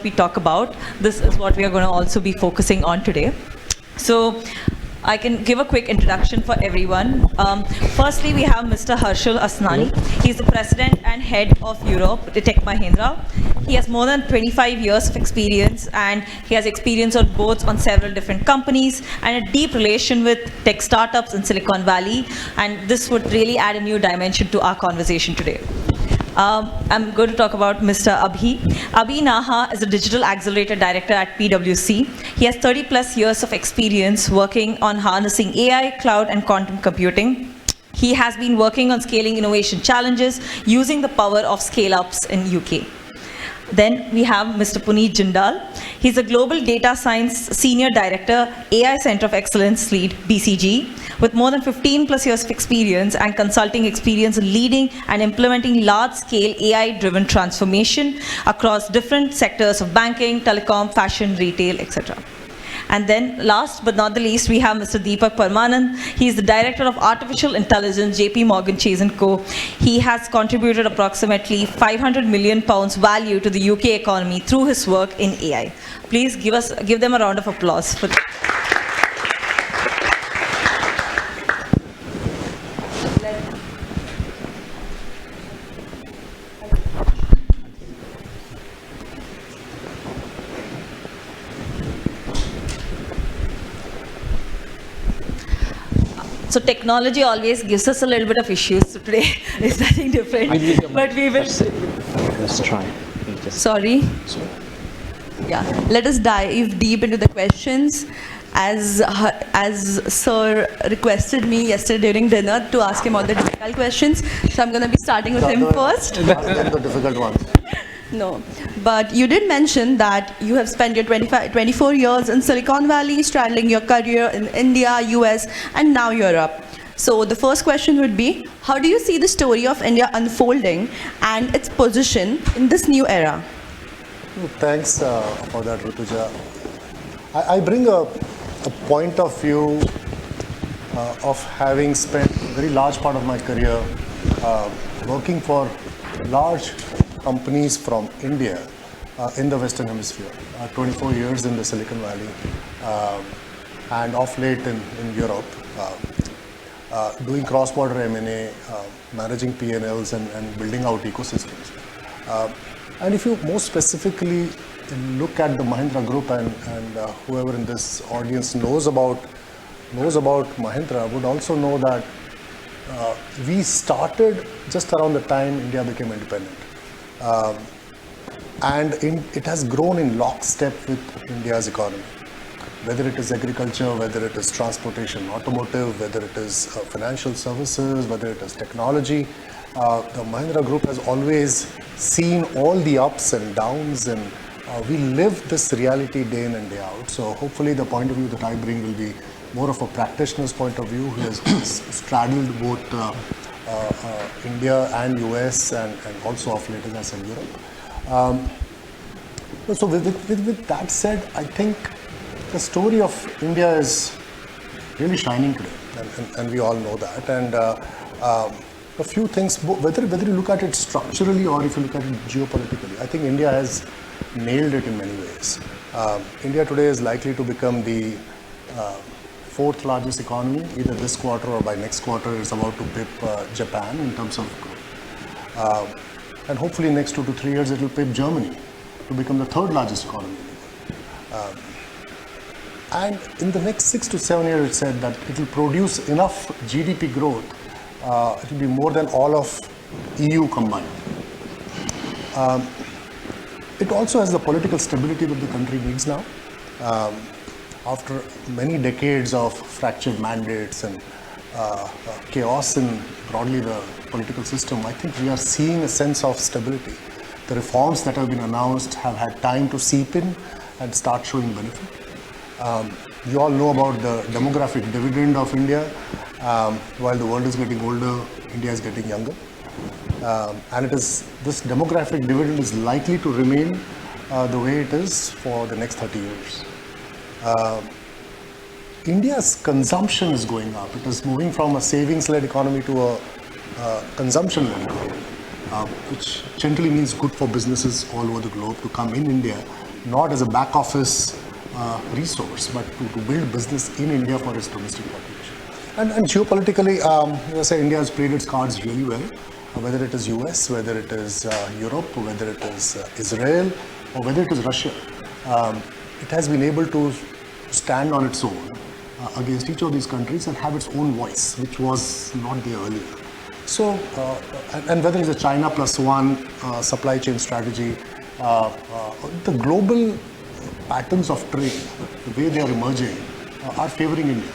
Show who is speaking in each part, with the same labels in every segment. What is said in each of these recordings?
Speaker 1: what we talk about, this is what we are going to also be focusing on today. So I can give a quick introduction for everyone. Firstly, we have Mr. Harshul Asnani. He's the president and head of Europe, the Tech Mahindra. He has more than 25 years of experience, and he has experience on boards on several different companies and a deep relation with tech startups in Silicon Valley. And this would really add a new dimension to our conversation today. I'm going to talk about Mr. Abhi. Abhi Naha is a digital accelerator director at PwC. He has 30 plus years of experience working on harnessing AI, cloud, and quantum computing. He has been working on scaling innovation challenges using the power of scale-ups in UK. Then we have Mr. Puneet Jindal. He's a Global Data Science Senior Director, AI Center of Excellence Lead, BCG, with more than 15 plus years of experience and consulting experience in leading and implementing large-scale AI-driven transformation across different sectors of banking, telecom, fashion, retail, etc. And then last but not the least, we have Mr. Deepak Parmanand. He is the Director of Artificial Intelligence, JP Morgan Chase & Co. He has contributed approximately £500 million value to the UK economy through his work in AI. Please give them a round of applause for that. So technology always gives us a little bit of issues. So today is nothing different, but we will.
Speaker 2: Let's try.
Speaker 1: Sorry. Yeah. Let us dive deep into the questions. As Sir requested me yesterday during dinner to ask him all the difficult questions, so I'm going to be starting with him first.
Speaker 3: Ask them the difficult ones.
Speaker 1: No, but you did mention that you have spent your 24 years in Silicon Valley, straddling your career in India, US, and now Europe. So the first question would be, how do you see the story of India unfolding and its position in this new era?
Speaker 3: Thanks for that, Rutuja. I bring a point of view of having spent a very large part of my career working for large companies from India in the Western Hemisphere. 24 years in the Silicon Valley and off late in Europe, doing cross-border M&A, managing P&Ls and building out ecosystems. And if you more specifically look at the Mahindra Group and whoever in this audience knows about Mahindra would also know that we started just around the time India became independent. And it has grown in lockstep with India's economy. Whether it is agriculture, whether it is transportation, automotive, whether it is financial services, whether it is technology, the Mahindra Group has always seen all the ups and downs, and we live this reality day in and day out. So hopefully the point of view that I bring will be more of a practitioner's point of view who has straddled both India and US and also of late as in Europe. So with that said, I think the story of India is really shining today, and we all know that. And a few things, whether you look at it structurally or if you look at it geopolitically, I think India has nailed it in many ways. India today is likely to become the fourth largest economy, either this quarter or by next quarter. It's about to pip Japan in terms of growth. And hopefully in next 2 to 3 years, it will pip Germany to become the third largest economy in the world. And in the next 6 to 7 years, it said that it will produce enough GDP growth. It will be more than all of EU combined. It also has the political stability that the country needs now. After many decades of fractured mandates and chaos in broadly the political system, I think we are seeing a sense of stability. The reforms that have been announced have had time to seep in and start showing benefit. You all know about the demographic dividend of India. While the world is getting older, India is getting younger. And this demographic dividend is likely to remain the way it is for the next 30 years. India's consumption is going up. It is moving from a savings-led economy to a consumption-led economy, which generally means good for businesses all over the globe to come in India not as a back office resource, but to build business in India for its domestic population. And geopolitically, say India has played its cards really well, whether it is US, whether it is Europe, whether it is Israel, or whether it is Russia. It has been able to stand on its own against each of these countries and have its own voice, which was not there earlier. So, and whether it's a China plus one supply chain strategy, the global patterns of trade, the way they are emerging, are favoring India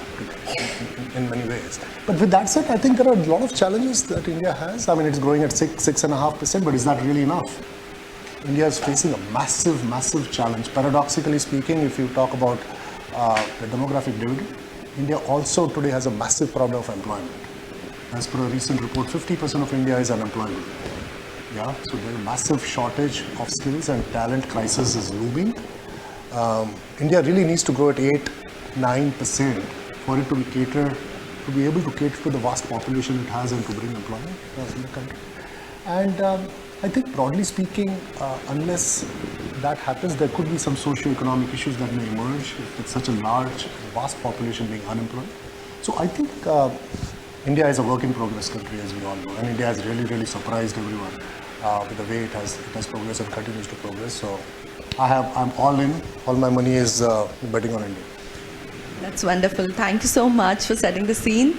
Speaker 3: in many ways. But with that said, I think there are a lot of challenges that India has. I mean, it's growing at 6.5%, but is that really enough? India is facing a massive, massive challenge. Paradoxically speaking, if you talk about the demographic dividend, India also today has a massive problem of employment. As per a recent report, 50% of India is unemployment. Yeah, so there's a massive shortage of skills and talent crisis is looming. India really needs to grow at 8-9% for it to be able to cater to the vast population it has and to bring employment in the country. And I think broadly speaking, unless that happens, there could be some socio-economic issues that may emerge with such a large, vast population being unemployed. So I think India is a work in progress country, as we all know, and India has really, really surprised everyone with the way it has progressed and continues to progress. So I'm all in. All my money is betting on India.
Speaker 2: That's wonderful. Thank you so much for setting the scene.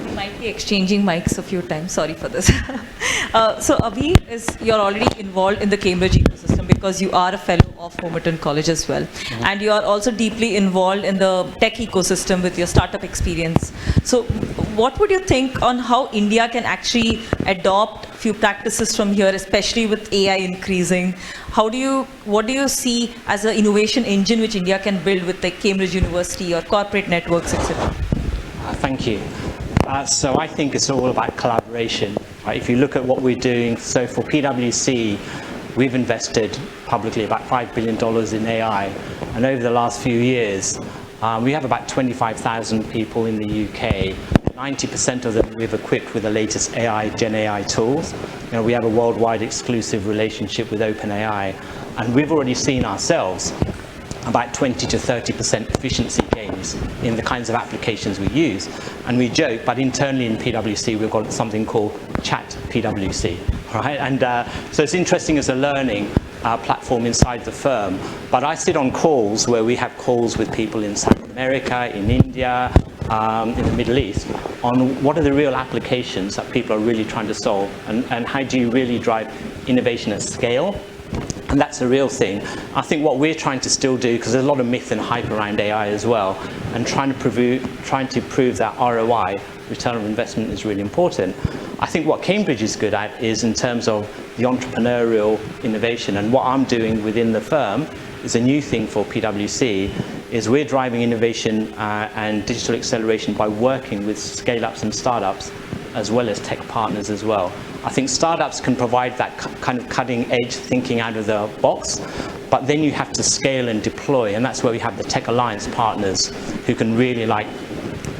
Speaker 1: We might be exchanging mics a few times. Sorry for this. So Abhi, you're already involved in the Cambridge ecosystem because you are a fellow of Homerton College as well. Mm-hmm. And you are also deeply involved in the tech ecosystem with your startup experience. So what would you think on how India can actually adopt few practices from here, especially with AI increasing? What do you see as an innovation engine which India can build with like Cambridge University or corporate networks, etc.?
Speaker 4: Thank you. So I think it's all about collaboration. Right? If you look at what we're doing, so for PwC, we've invested publicly about $5 billion in AI. And over the last few years, we have about 25,000 people in the UK. 90% of them we've equipped with the latest Gen AI tools. We have a worldwide exclusive relationship with OpenAI. And we've already seen ourselves about 20 to 30% efficiency gains in the kinds of applications we use. And we joke, but internally in PwC, we've got something called Chat PwC, right? And so it's interesting as a learning platform inside the firm. But I sit on calls where we have calls with people in South America, in India, in the Middle East, on what are the real applications that people are really trying to solve, and how do you really drive innovation at scale? And that's the real thing. I think what we're trying to still do, because there's a lot of myth and hype around AI as well, and trying to prove that ROI, return on investment, is really important. I think what Cambridge is good at is in terms of the entrepreneurial innovation, and what I'm doing within the firm is a new thing for PwC, is we're driving innovation and digital acceleration by working with scale-ups and startups, as well as tech partners as well. I think startups can provide that kind of cutting-edge thinking out of the box, but then you have to scale and deploy, and that's where we have the tech alliance partners who can really, like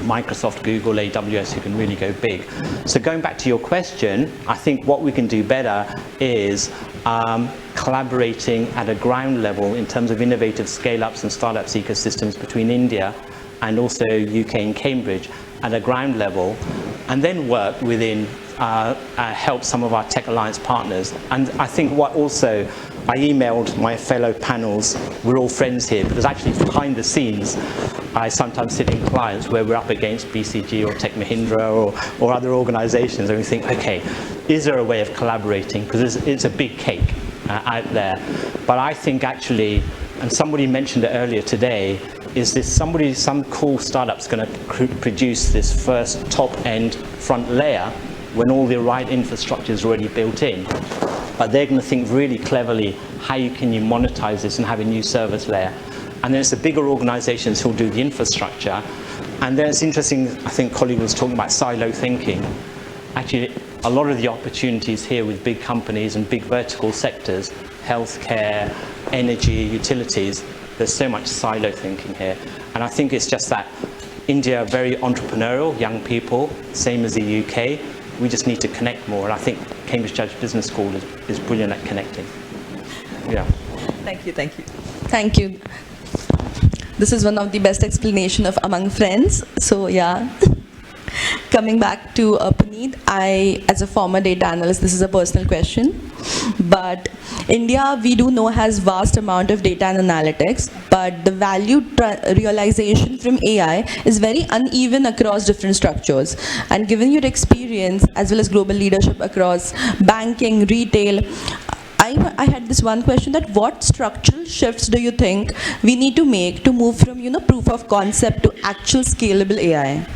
Speaker 4: Microsoft, Google, AWS, who can really go big. So going back to your question, I think what we can do better is collaborating at a ground level in terms of innovative scale-ups and startups ecosystems between India and also UK and Cambridge at a ground level, and then work within, help some of our Tech Alliance partners. And I think what also, I emailed my fellow panels, we're all friends here, because actually behind the scenes, I sometimes sit in clients where we're up against BCG or Tech Mahindra or other organizations, and we think, okay, is there a way of collaborating? Because it's a big cake out there. But I think actually, and somebody mentioned it earlier today, is this some cool startup's going to produce this first top-end front layer when all the right infrastructure is already built in. But they're going to think really cleverly, how can you monetize this and have a new service layer? And then it's the bigger organizations who'll do the infrastructure. And then it's interesting, I think colleague was talking about silo thinking. Actually, a lot of the opportunities here with big companies and big vertical sectors, healthcare, energy, utilities, there's so much silo thinking here. And I think it's just that India are very entrepreneurial, young people, same as the UK. we just need to connect more. And I think Cambridge Judge Business School is brilliant at connecting. Yeah.
Speaker 1: Thank you, thank you.
Speaker 2: Thank you. This is one of the best explanation of among friends. So yeah. Coming back to Puneet, as a former data analyst, this is a personal question. But India, we do know, has vast amount of data and analytics, but the value realization from AI is very uneven across different structures. And given your experience as well as global leadership across banking, retail, I had this one question, that what structural shifts do you think we need to make to move from proof of concept to actual scalable AI?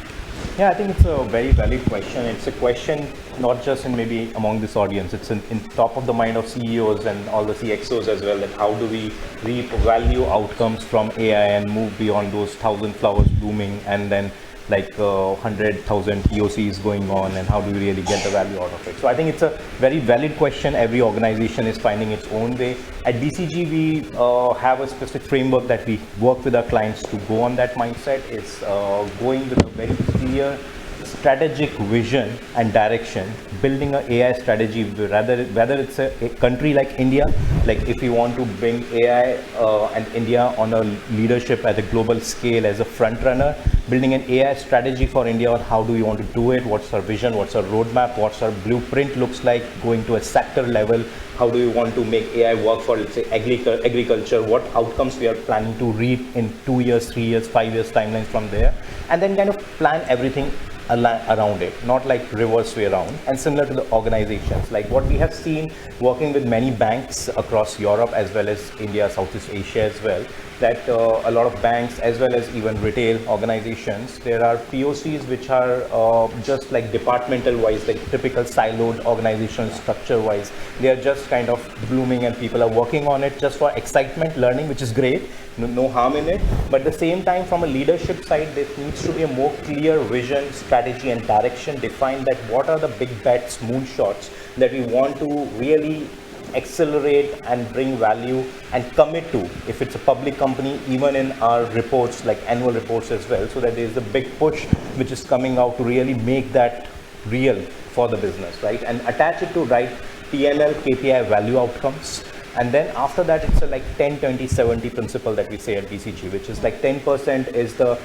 Speaker 5: Yeah, I think it's a very valid question. It's a question not just in maybe among this audience, it's in top of the mind of CEOs and all the CXOs as well, that how do we reap value outcomes from AI and move beyond those 1,000 flowers blooming and then like 100,000 POCs going on, and how do we really get the value out of it? So I think it's a very valid question. Every organization is finding its own way. At BCG, we have a specific framework that we work with our clients to go on that mindset. It's going with a very clear strategic vision and direction, building an AI strategy, whether it's a country like India, like if we want to bring AI and India on a leadership at a global scale as a front runner, building an AI strategy for India on how do we want to do it, what's our vision, what's our roadmap, what's our blueprint looks like, going to a sector level, how do we want to make AI work for, let's say, agriculture, what outcomes we are planning to reap in 2 years, 3 years, 5 years timelines from there, and then kind of plan everything around it, not like reverse way around. And similar to the organizations, like what we have seen working with many banks across Europe as well as India, Southeast Asia as well, that a lot of banks as well as even retail organizations, there are POCs which are just like departmental wise, like typical siloed organizational structure wise. They are just kind of blooming and people are working on it just for excitement, learning, which is great, no harm in it. But at the same time, from a leadership side, there needs to be a more clear vision, strategy and direction, define that what are the big bets, moonshots that we want to really accelerate and bring value and commit to, if it's a public company, even in our reports, like annual reports as well, so that there's a big push which is coming out to really make that real for the business, right? And attach it to right PNL, KPI value outcomes. And then after that, it's a like 10, 20, 70 principle that we say at BCG, which is like 10% is the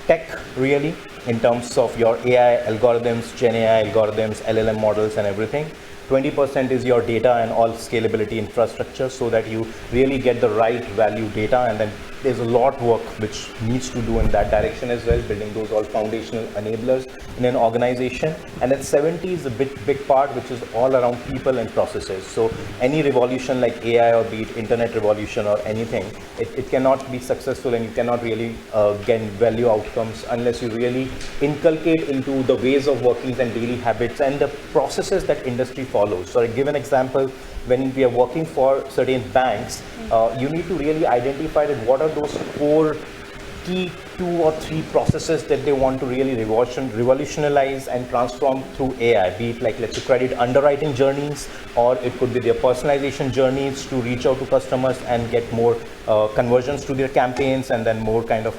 Speaker 5: tech really in terms of your AI algorithms, Gen AI algorithms, LLM models and everything. 20% is your data and all scalability infrastructure, so that you really get the right value data, and then there's a lot of work which needs to do in that direction as well, building those all foundational enablers in an organization. And then 70 is a big part, which is all around people and processes. So any revolution like AI, or be it internet revolution or anything, it cannot be successful and you cannot really get value outcomes unless you really inculcate into the ways of working and daily habits and the processes that industry follows. So I give an example. When we are working for certain banks, you need to really identify that what are those core key 2 or 3 processes that they want to really revolutionize and transform through AI, be it like, let's say, credit underwriting journeys, or it could be their personalization journeys to reach out to customers and get more conversions to their campaigns, and then more kind of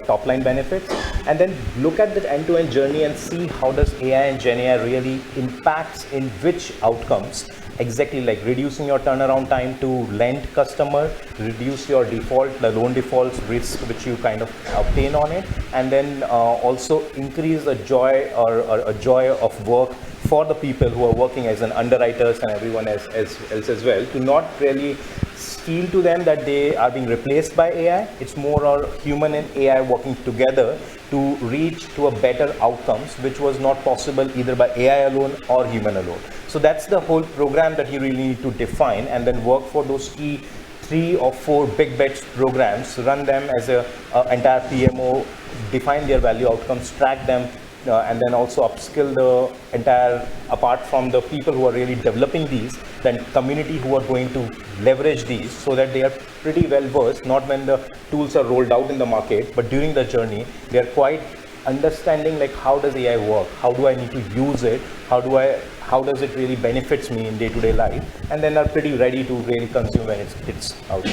Speaker 5: top line benefits. And then look at the end-to-end journey and see how does AI and Gen AI really impacts in which outcomes. Exactly, like reducing your turnaround time to lend customer, reduce your default, the loan defaults risk which you kind of obtain on it, and then also increase the joy or a joy of work for the people who are working as an underwriters and everyone else as well, to not really feel to them that they are being replaced by AI. It's more our human and AI working together to reach to a better outcomes, which was not possible either by AI alone or human alone. So that's the whole program that you really need to define, and then work for those key 3 or 4 big bets programs, run them as a entire PMO, define their value outcomes, track them, and then also upskill the entire, apart from the people who are really developing these, then community who are going to leverage these, so that they are pretty well versed, not when the tools are rolled out in the market, but during the journey, they are quite understanding like how does AI work, how do I need to use it, how does it really benefits me in day-to-day life, and then are pretty ready to really consume when it's out.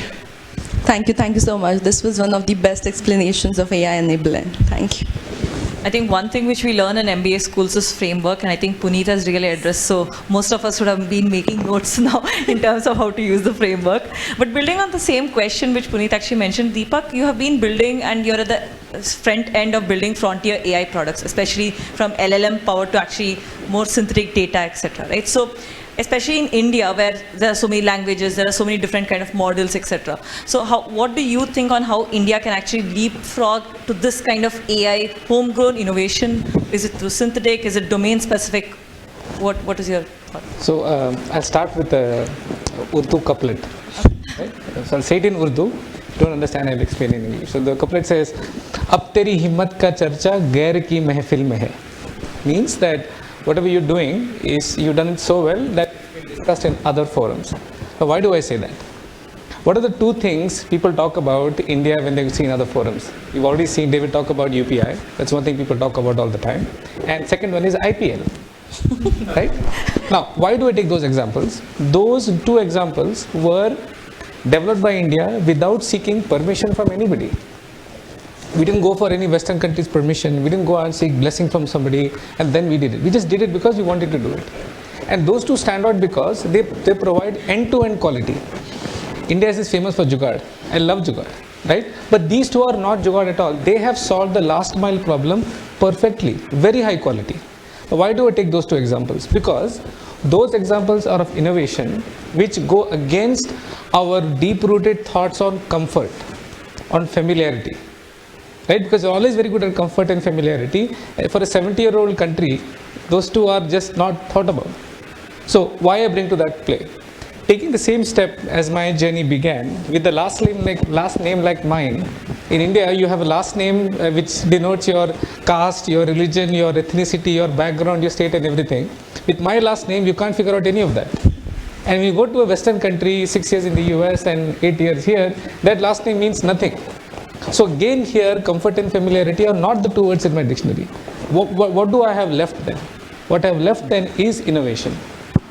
Speaker 2: Thank you so much. This was one of the best explanations of AI enablement. Thank you.
Speaker 1: I think one thing which we learn in MBA schools is framework, and I think Puneet has really addressed. So most of us would have been making notes now in terms of how to use the framework. But building on the same question which Puneet actually mentioned, Deepak, you have been building and you're at the front end of building frontier AI products, especially from LLM power to actually more synthetic data, etc. Right? So especially in India, where there are so many languages, there are so many different kind of models, etc. So what do you think on how India can actually leapfrog to this kind of AI homegrown innovation? Is it through synthetic? Is it domain specific? What is your thought?
Speaker 6: So I'll start with the Urdu couplet. Right? So I'll say it in Urdu. Don't understand, I'll explain in English. So the couplet says, "Ab teri himmat ka charcha gair ki mehfil mein hai." Means that whatever you're doing is you've done it so well that it's been discussed in other forums. Now, why do I say that? What are the two things people talk about India when they see in other forums? You've already seen David talk about UPI. That's one thing people talk about all the time. And second one is IPL. Right? Now, why do I take those examples? Those two examples were developed by India without seeking permission from anybody. We didn't go for any Western country's permission. We didn't go and seek blessing from somebody and then we did it. We just did it because we wanted to do it. And those two stand out because they provide end-to-end quality. India is famous for Jugaad. I love Jugaad, right? But these two are not Jugaad at all. They have solved the last mile problem perfectly, very high quality. Why do I take those two examples? Because those examples are of innovation which go against our deep-rooted thoughts on comfort, on familiarity. Right? Because we're always very good at comfort and familiarity. For a 70-year-old country, those two are just not thought about. So why I bring to that play? Taking the same step as my journey began, with the last name like mine. In India, you have a last name which denotes your caste, your religion, your ethnicity, your background, your state and everything. With my last name, you can't figure out any of that. And when you go to a Western country, 6 years in the US and 8 years here, that last name means nothing. So again here, comfort and familiarity are not the two words in my dictionary. What do I have left then? What I have left then is innovation.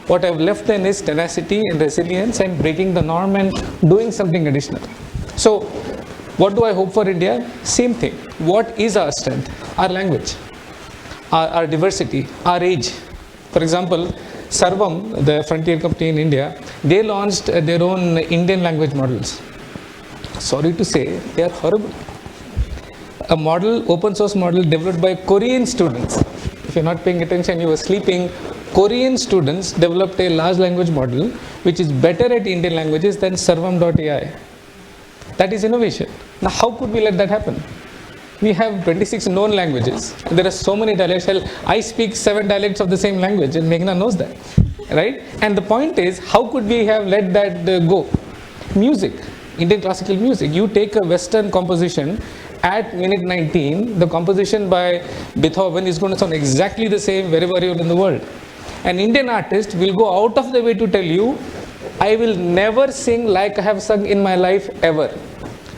Speaker 6: What I have left then is tenacity and resilience and breaking the norm and doing something additional. So what do I hope for India? Same thing. What is our strength? Our language, our diversity, our age. For example, Sarvam, the frontier company in India, they launched their own Indian language models. Sorry to say, they are horrible. A model, open source model developed by Korean students. If you're not paying attention, you were sleeping. Korean students developed a large language model which is better at Indian languages than Sarvam.ai. That is innovation. Now, how could we let that happen? We have 26 known languages. And there are so many dialects. Hell, I speak 7 dialects of the same language, and Meghna knows that, right? And the point is, how could we have let that go? Music. Indian classical music. You take a Western composition at minute 19, the composition by Beethoven is going to sound exactly the same wherever you are in the world. An Indian artist will go out of the way to tell you, I will never sing like I have sung in my life ever.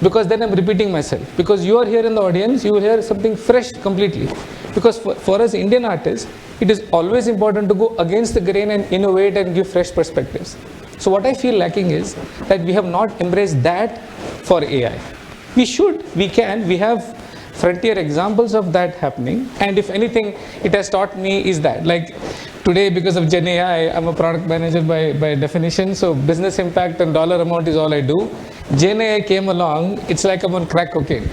Speaker 6: Because then I'm repeating myself. Because you are here in the audience, you will hear something fresh completely. Because for us Indian artists, it is always important to go against the grain and innovate and give fresh perspectives. So what I feel lacking is that we have not embraced that for AI. We should, we can, we have frontier examples of that happening. And if anything, it has taught me is that, like today because of Gen AI, I'm a product manager by definition. So business impact and dollar amount is all I do. Gen AI came along, it's like I'm on crack cocaine.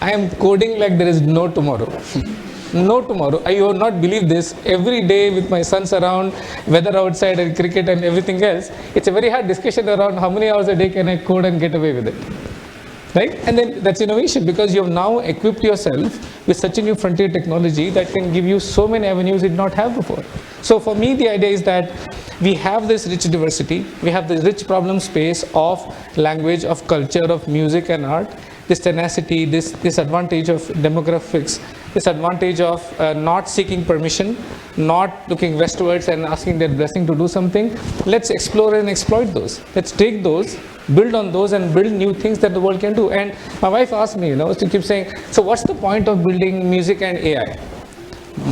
Speaker 6: I am coding like there is no tomorrow. No tomorrow. I will not believe this. Every day with my sons around, weather outside and cricket and everything else, it's a very hard discussion around how many hours a day can I code and get away with it. Right? And then that's innovation because you have now equipped yourself with such a new frontier technology that can give you so many avenues you did not have before. So for me, the idea is that we have this rich diversity, we have this rich problem space of language, of culture, of music and art, this tenacity, this advantage of demographics, this advantage of not seeking permission, not looking westwards and asking their blessing to do something. Let's explore and exploit those. Let's take those, build on those and build new things that the world can do. And my wife asked me, to keep saying, so what's the point of building music and AI?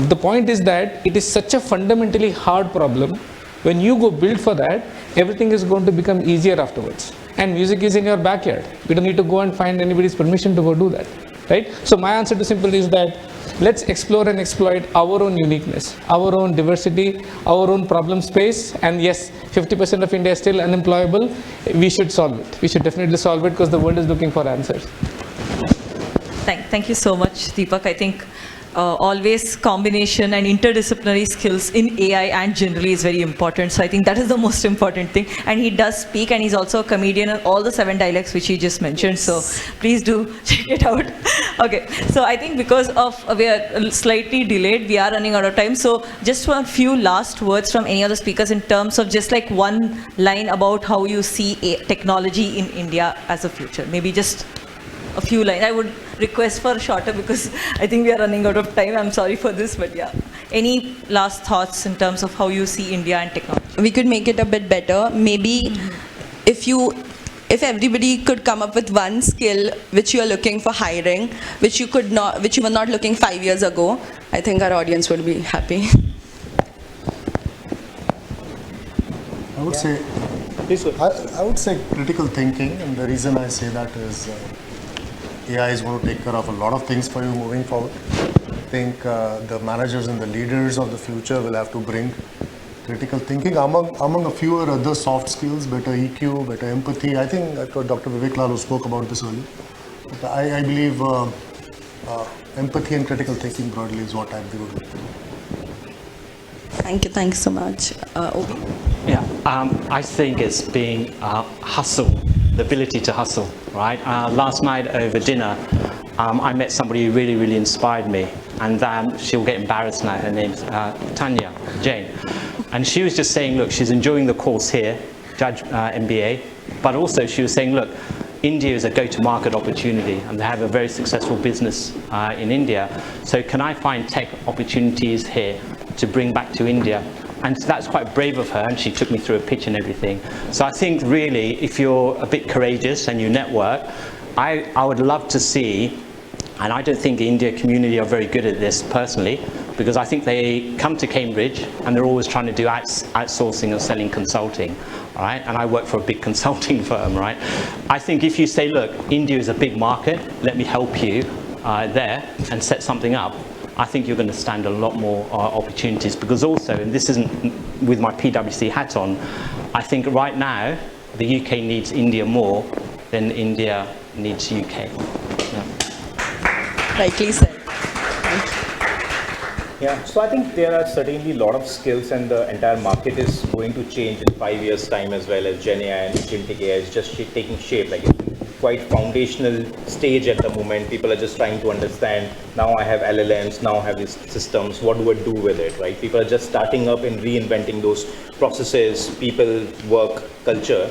Speaker 6: The point is that it is such a fundamentally hard problem. When you go build for that, everything is going to become easier afterwards. And music is in your backyard. You don't need to go and find anybody's permission to go do that. right? So my answer to simple is that let's explore and exploit our own uniqueness, our own diversity, our own problem space. And yes, 50% of India is still unemployable. We should solve it. We should definitely solve it because the world is looking for answers.
Speaker 1: Thank you so much, Deepak. I think always combination and interdisciplinary skills in AI and generally is very important. So I think that is the most important thing. And he does speak, and he's also a comedian in all the 7 dialects which he just mentioned. So please do check it out. Okay, so I think because of we are slightly delayed, we are running out of time. So just a few last words from any other speakers in terms of just like one line about how you see technology in India as a future. Maybe just a few lines. I would request for shorter because I think we are running out of time. I'm sorry for this, but yeah. Any last thoughts in terms of how you see India and technology?
Speaker 2: We could make it a bit better. Maybe if everybody could come up with one skill which you are looking for hiring, which you were not looking 5 years ago, I think our audience would be happy.
Speaker 3: I would say, I would say critical thinking, and the reason I say that is AI is going to take care of a lot of things for you moving forward. I think the managers and the leaders of the future will have to bring critical thinking among a few other soft skills, better EQ, better empathy. I think Dr. Vivek Lal spoke about this earlier. But I believe empathy and critical thinking broadly is what I'd be good with.
Speaker 2: Thank you so much. Obi?
Speaker 4: Yeah, I think it's being hustle, the ability to hustle, right? Last night over dinner, I met somebody who really, really inspired me, and she'll get embarrassed now. Her name's Tanya Jane, and she was just saying, look, she's enjoying the course here, Judge MBA, but also she was saying, look, India is a go-to-market opportunity, and they have a very successful business in India. So can I find tech opportunities here to bring back to India? And so that's quite brave of her, and she took me through a pitch and everything. So I think really, if you're a bit courageous and you network, I would love to see, and I don't think the India community are very good at this personally, because I think they come to Cambridge and they're always trying to do outsourcing or selling consulting, all right? And I work for a big consulting firm, right? I think if you say, look, India is a big market, let me help you there and set something up, I think you're going to stand a lot more opportunities, because also, and this isn't with my PwC hat on, I think right now the UK needs India more than India needs UK. Yeah.
Speaker 2: Rightly said.
Speaker 5: Yeah, so I think there are certainly a lot of skills, and the entire market is going to change in 5 years' time, as well as Gen AI and agentic AI is just taking shape. Like it's quite foundational stage at the moment. People are just trying to understand, now I have LLMs, now I have these systems, what do I do with it, right? People are just starting up and reinventing those processes, people, work, culture.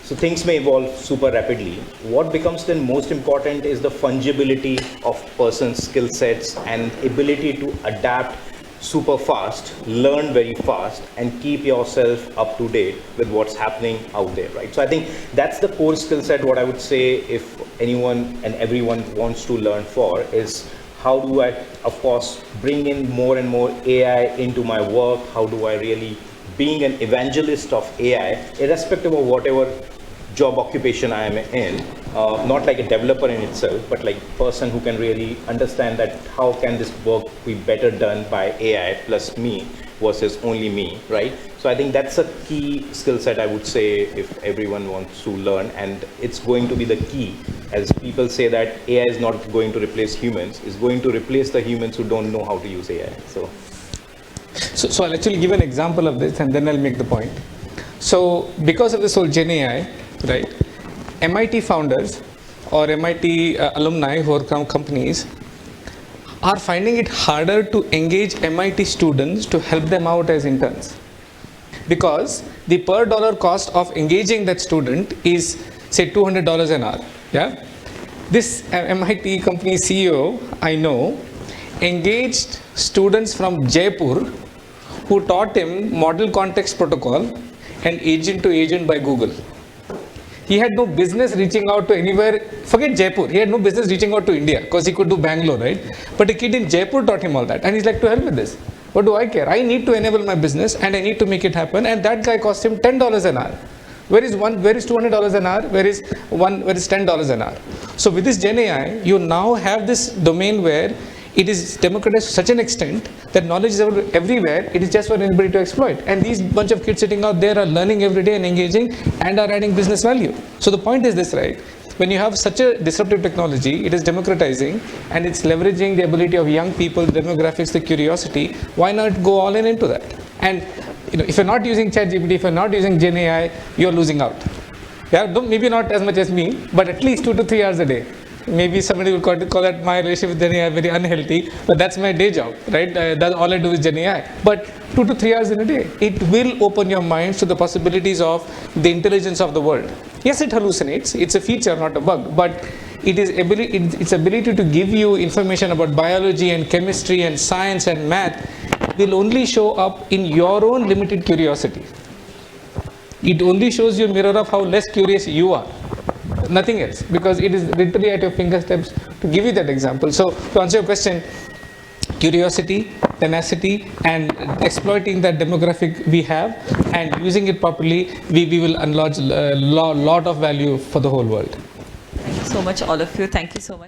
Speaker 5: So things may evolve super rapidly. What becomes then most important is the fungibility of person's skill sets and ability to adapt super fast, learn very fast, and keep yourself up to date with what's happening out there, right? So I think that's the core skill set. What I would say, if anyone and everyone wants to learn for, is how do I, of course, bring in more and more AI into my work? How do I really, being an evangelist of AI, irrespective of whatever job occupation I am in, not like a developer in itself, but like a person who can really understand that how can this work be better done by AI plus me versus only me, right? So I think that's a key skill set, I would say, if everyone wants to learn, and it's going to be the key. As people say that AI is not going to replace humans, it's going to replace the humans who don't know how to use AI.
Speaker 6: So I'll actually give an example of this, and then I'll make the point. So because of this whole Gen AI, right, MIT founders or MIT alumni who are companies are finding it harder to engage MIT students to help them out as interns, because the per dollar cost of engaging that student is say $200 an hour. Yeah, this MIT company CEO I know engaged students from Jaipur who taught him model context protocol and agent to agent by Google. He had no business reaching out to anywhere, forget Jaipur, he had no business reaching out to India because he could do Bangalore, right? But a kid in Jaipur taught him all that, and he's like, to hell with this. What do I care? I need to enable my business and I need to make it happen, and that guy cost him $10 an hour. Where is $200 an hour? Where is $10 an hour? So with this Gen AI, you now have this domain where it is democratized to such an extent that knowledge is everywhere. It is just for anybody to exploit. And these bunch of kids sitting out there are learning every day and engaging and are adding business value. So the point is this, right? When you have such a disruptive technology, it is democratizing and it's leveraging the ability of young people, the demographics, the curiosity. Why not go all in into that? And if you're not using ChatGPT, if you're not using Gen AI, you're losing out. Yeah, maybe not as much as me, but at least 2 to 3 hours a day. Maybe somebody will call that my relationship with Gen AI very unhealthy, but that's my day job, right? That's all I do is Gen AI. But 2 to 3 hours in a day, it will open your minds to the possibilities of the intelligence of the world. Yes, it hallucinates. It's a feature, not a bug, but its ability to give you information about biology and chemistry and science and math will only show up in your own limited curiosity. It only shows you a mirror of how less curious you are. Nothing else, because it is literally at your fingertips to give you that example. So to answer your question, curiosity, tenacity, and exploiting that demographic we have and using it properly, we will unlock a lot of value for the whole world.
Speaker 1: Thank you so much, all of you. Thank you so much.